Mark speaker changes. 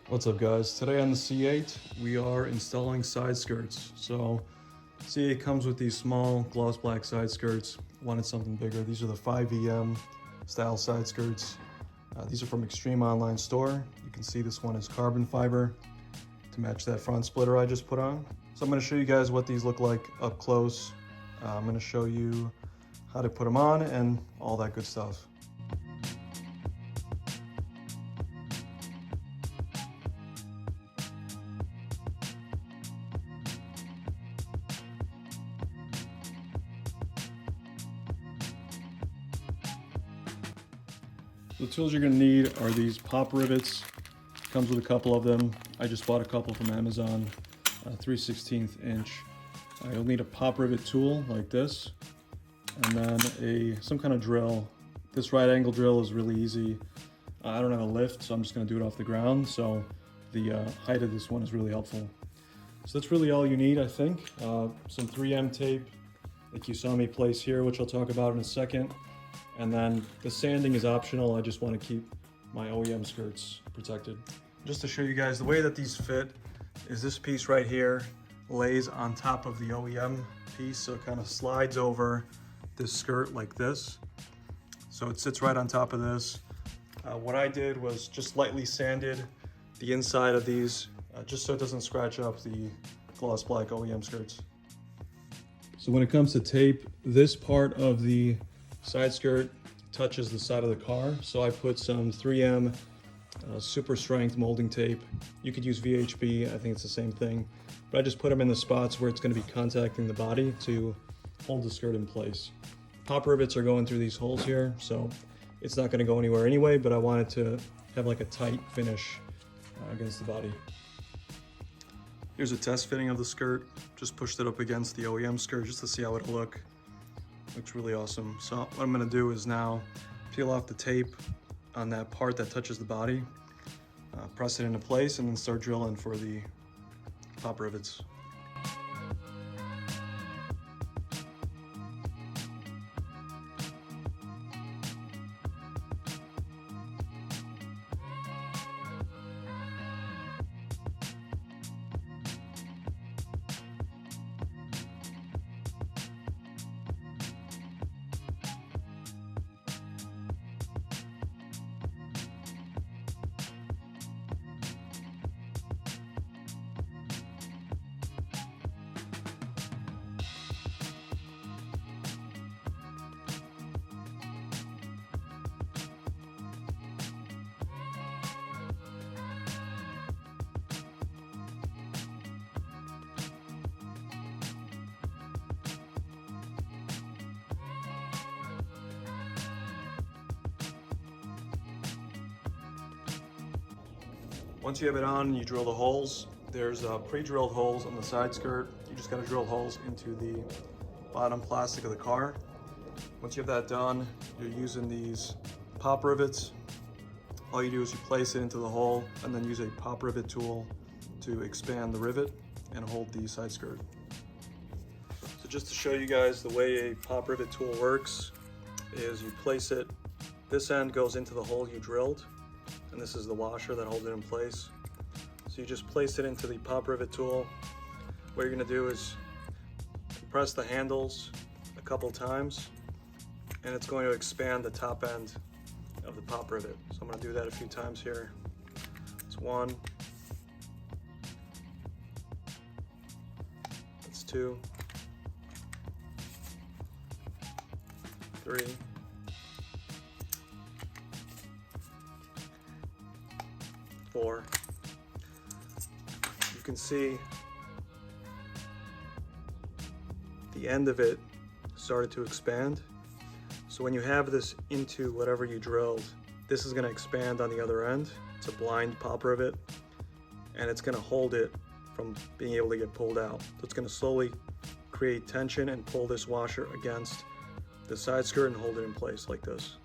Speaker 1: What's up guys? Today on the C8 we are installing side skirts. So C8 comes with these small gloss black side skirts. Wanted something bigger. These are the 5EM style side skirts. These are from Extreme Online Store. You can see this one is carbon fiber to match that front splitter I just put on. So I'm going to show you guys what these look like up close. I'm going to show you how to put them on and all that good stuff. The tools you're going to need are these pop rivets. Comes with a couple of them. I just bought a couple from Amazon, 3/16 inch. You'll need a pop rivet tool like this, and then some kind of drill. This right angle drill is really easy. I don't have a lift, so I'm just going to do it off the ground. So the height of this one is really helpful. So that's really all you need, I think. Some 3M tape, like you saw me place here, which I'll talk about in a second. And then the sanding is optional. I just want to keep my OEM skirts protected. Just to show you guys the way that these fit is this piece right here lays on top of the OEM piece. So it kind of slides over this skirt like this. So it sits right on top of this. What I did was just lightly sanded the inside of these just so it doesn't scratch up the gloss black OEM skirts. So when it comes to tape, this part of the side skirt touches the side of the car, so I put some 3M super strength molding tape. You could use VHB, I think it's the same thing, but I just put them in the spots where it's going to be contacting the body to hold the skirt in place. Pop rivets are going through these holes here, so it's not going to go anywhere anyway, but I wanted to have like a tight finish against the body. Here's a test fitting of the skirt. Just pushed it up against the OEM skirt just to see how it'll look. Looks really awesome. So what I'm going to do is now peel off the tape on that part that touches the body, press it into place, and then start drilling for the pop rivets. Once you have it on, you drill the holes. There's pre-drilled holes on the side skirt. You just gotta drill holes into the bottom plastic of the car. Once you have that done, you're using these pop rivets. All you do is you place it into the hole and then use a pop rivet tool to expand the rivet and hold the side skirt. So just to show you guys the way a pop rivet tool works is you place it, this end goes into the hole you drilled, and this is the washer that holds it in place. So you just place it into the pop rivet tool. What you're going to do is press the handles a couple times, and it's going to expand the top end of the pop rivet. So I'm going to do that a few times here. It's 1, that's 2, 3, 4. You can see the end of it started to expand. So when you have this into whatever you drilled, this is going to expand on the other end. It's a blind pop rivet, and it's going to hold it from being able to get pulled out. So it's going to slowly create tension and pull this washer against the side skirt and hold it in place like this.